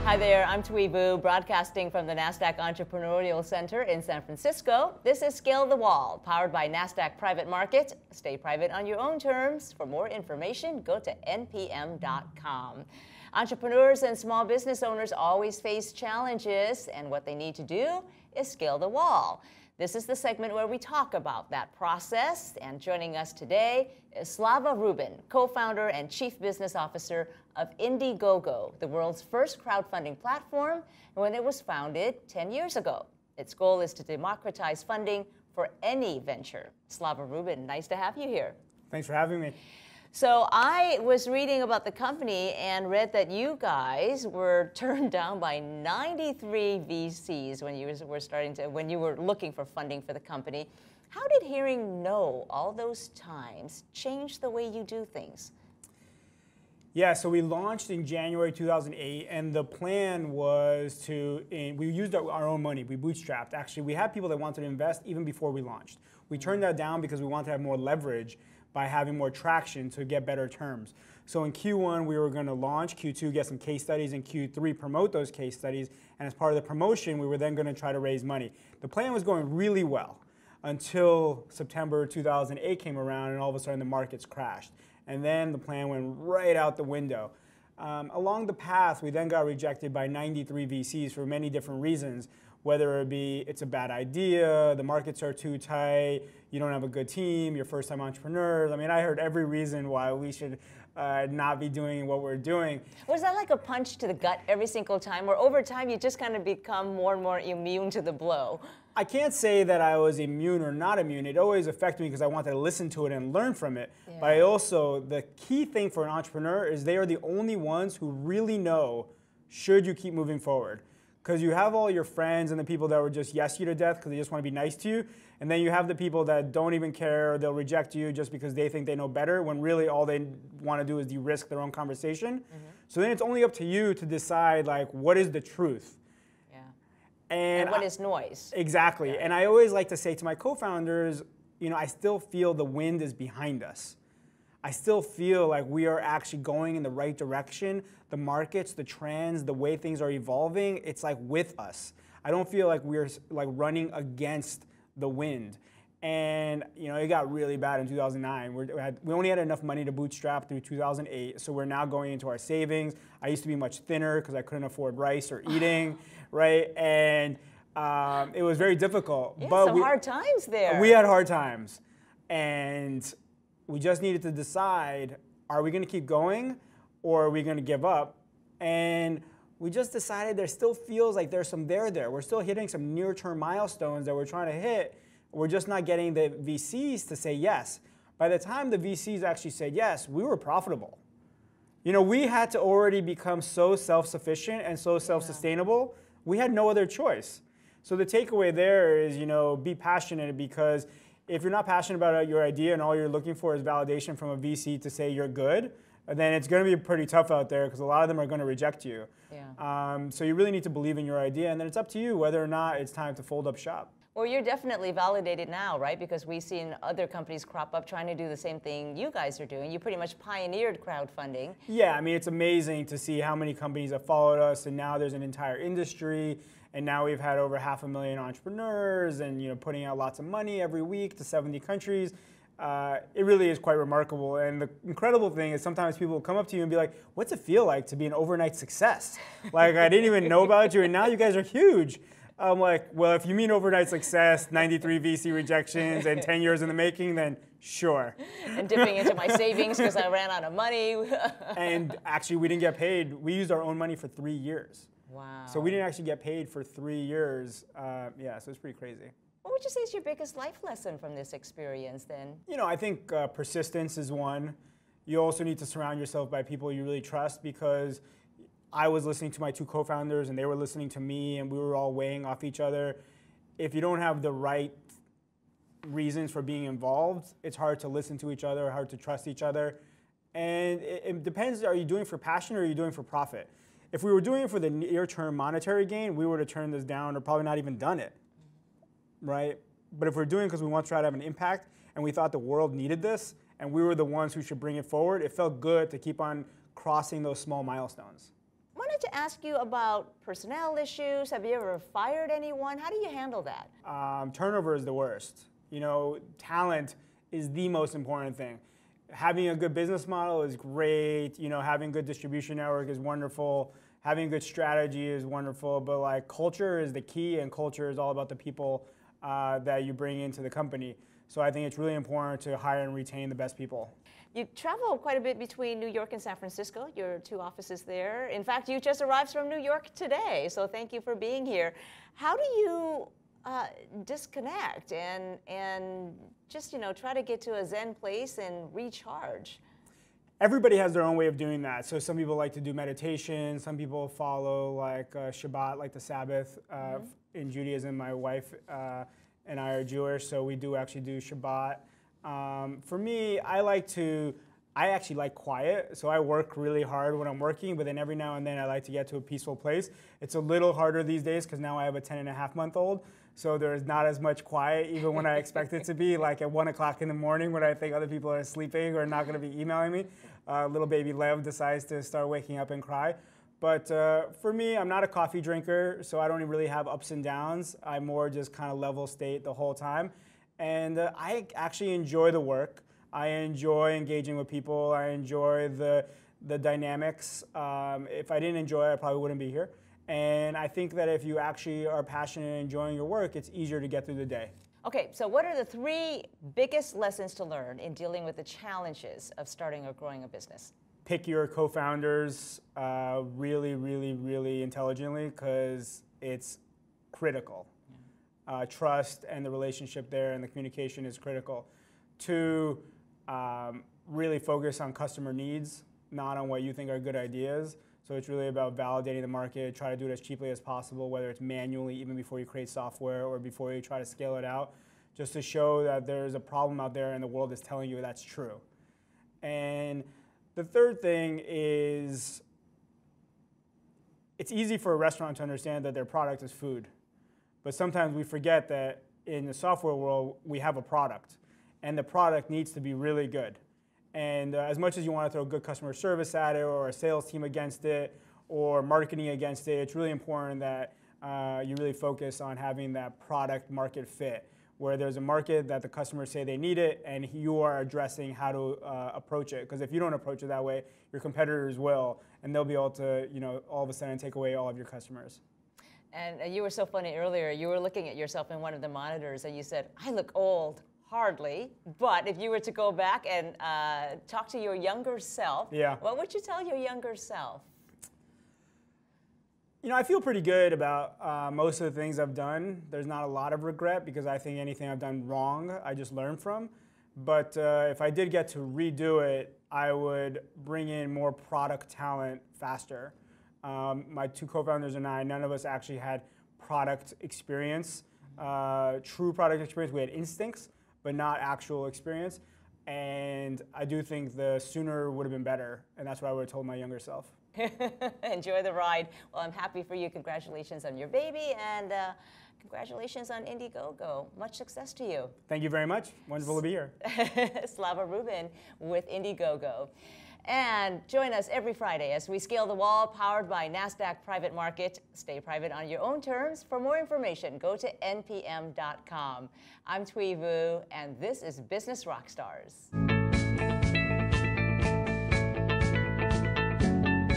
Hi there, I'm Tui Vu, broadcasting from the NASDAQ Entrepreneurial Center in San Francisco. This is Scale the Wall, powered by NASDAQ Private Market. Stay private on your own terms. For more information, go to npm.com. Entrepreneurs and small business owners always face challenges, and what they need to do is scale the wall. This is the segment where we talk about that process, and joining us today is Slava Rubin, co-founder and chief business officer of Indiegogo, the world's first crowdfunding platform, when it was founded 10 years ago. Its goal is to democratize funding for any venture. Slava Rubin, nice to have you here. Thanks for having me. So I was reading about the company and read that you guys were turned down by 93 VCs when you were looking for funding for the company. How did hearing no all those times change the way you do things? Yeah, so we launched in January 2008, and the plan was we used our own money. We bootstrapped. Actually, we had people that wanted to invest even before we launched. We turned that down because we wanted to have more leverage by having more traction to get better terms. So in Q1, we were going to launch, Q2 get some case studies, and Q3 promote those case studies. And as part of the promotion, we were then going to try to raise money. The plan was going really well until September 2008 came around, and all of a sudden the markets crashed. And then the plan went right out the window. Along the path, we then got rejected by 93 VCs for many different reasons, whether it be it's a bad idea, the markets are too tight, you don't have a good team, you're first-time entrepreneurs. I mean, I heard every reason why we should not be doing what we're doing. Was that like a punch to the gut every single time, or over time you just kind of become more and more immune to the blow? I can't say that I was immune or not immune. It always affected me because I wanted to listen to it and learn from it. Yeah. But the key thing for an entrepreneur is they are the only ones who really know should you keep moving forward. Because you have all your friends and the people that will just yes you to death because they just want to be nice to you. And then you have the people that don't even care, or they'll reject you just because they think they know better, when really all they want to do is de-risk their own conversation. Mm-hmm. So then it's only up to you to decide, like, what is the truth? Yeah. And what is noise? Exactly. Yeah. And I always like to say to my co-founders, you know, I still feel the wind is behind us. I still feel like we are actually going in the right direction. The markets, the trends, the way things are evolving, it's like with us. I don't feel like we're like running against the wind. And you know, it got really bad in 2009. We only had enough money to bootstrap through 2008, so we're now going into our savings. I used to be much thinner because I couldn't afford rice or eating, right? And it was very difficult. Yeah, but some hard times there. We had hard times. And we just needed to decide, are we going to keep going or are we going to give up? And we just decided there still feels like there's some there. We're still hitting some near-term milestones that we're trying to hit. We're just not getting the VCs to say yes. By the time the VCs actually said yes, we were profitable. You know, we had to already become so self-sufficient and so self-sustainable. We had no other choice. So the takeaway there is, you know, be passionate, because if you're not passionate about your idea and all you're looking for is validation from a VC to say you're good, then it's going to be pretty tough out there because a lot of them are going to reject you. Yeah. So you really need to believe in your idea, and then it's up to you whether or not it's time to fold up shop. Well, you're definitely validated now, right? Because we've seen other companies crop up trying to do the same thing you guys are doing. You pretty much pioneered crowdfunding. Yeah, I mean, it's amazing to see how many companies have followed us, and now there's an entire industry. And now we've had over 500,000 entrepreneurs, and you know, putting out lots of money every week to 70 countries. It really is quite remarkable. And the incredible thing is sometimes people will come up to you and be like, what's it feel like to be an overnight success? Like, I didn't even know about you, and now you guys are huge. I'm like, well, if you mean overnight success, 93 VC rejections, and 10 years in the making, then sure. And dipping into my savings because I ran out of money. And actually, we didn't get paid. We used our own money for 3 years. Wow. So we didn't actually get paid for 3 years. Yeah, so it's pretty crazy. What would you say is your biggest life lesson from this experience then? You know, I think persistence is one. You also need to surround yourself by people you really trust, because I was listening to my two co-founders and they were listening to me, and we were all weighing off each other. If you don't have the right reasons for being involved, it's hard to listen to each other, hard to trust each other. And it depends, are you doing it for passion or are you doing it for profit? If we were doing it for the near-term monetary gain, we would have turned this down or probably not even done it, right? But if we're doing it because we want to try to have an impact and we thought the world needed this and we were the ones who should bring it forward, it felt good to keep on crossing those small milestones. I wanted to ask you about personnel issues. Have you ever fired anyone? How do you handle that? Turnover is the worst. You know, talent is the most important thing. Having a good business model is great. You know, having good distribution network is wonderful. Having good strategy is wonderful. But like culture is the key, and culture is all about the people that you bring into the company. So I think it's really important to hire and retain the best people. You travel quite a bit between New York and San Francisco, your 2 offices there. In fact, you just arrived from New York today, so thank you for being here. How do you disconnect and just, you know, try to get to a Zen place and recharge? Everybody has their own way of doing that. So some people like to do meditation. Some people follow like Shabbat, like the Sabbath in Judaism. My wife and I are Jewish, so we do actually do Shabbat. For me, I actually like quiet, so I work really hard when I'm working, but then every now and then I like to get to a peaceful place. It's a little harder these days because now I have a 10-and-a-half-month-old, so there's not as much quiet, even when I expect it to be, like at 1 o'clock in the morning when I think other people are sleeping or not going to be emailing me. Little baby Lev decides to start waking up and cry. But for me, I'm not a coffee drinker, so I don't really have ups and downs. I more just kind of level state the whole time. And I actually enjoy the work. I enjoy engaging with people. I enjoy the dynamics. If I didn't enjoy it, I probably wouldn't be here. And I think that if you actually are passionate and enjoying your work, it's easier to get through the day. Okay, so what are the 3 biggest lessons to learn in dealing with the challenges of starting or growing a business? Pick your co-founders really, really, really intelligently because it's critical. Trust and the relationship there and the communication is critical. 2, really focus on customer needs, not on what you think are good ideas. So it's really about validating the market, try to do it as cheaply as possible, whether it's manually, even before you create software or before you try to scale it out, just to show that there's a problem out there and the world is telling you that's true. And the 3rd thing is, it's easy for a restaurant to understand that their product is food. But sometimes we forget that in the software world, we have a product. And the product needs to be really good. And as much as you want to throw good customer service at it or a sales team against it or marketing against it, it's really important that you really focus on having that product market fit, where there's a market that the customers say they need it and you are addressing how to approach it. Because if you don't approach it that way, your competitors will, and they'll be able to, you know, all of a sudden take away all of your customers. And you were so funny earlier. You were looking at yourself in one of the monitors and you said, I look old. Hardly, but if you were to go back and talk to your younger self, what would you tell your younger self? You know, I feel pretty good about most of the things I've done. There's not a lot of regret because I think anything I've done wrong, I just learn from. But if I did get to redo it, I would bring in more product talent faster. My 2 co-founders and I, none of us actually had product experience, true product experience. We had instincts, but not actual experience. And I do think the sooner would have been better. And that's what I would have told my younger self. Enjoy the ride. Well, I'm happy for you. Congratulations on your baby and congratulations on Indiegogo. Much success to you. Thank you very much. Wonderful to be here. Slava Rubin with Indiegogo. And join us every Friday as we scale the wall, powered by NASDAQ Private Market. Stay private on your own terms. For more information, go to npm.com. I'm Thuy Vu, and this is Business Rockstars.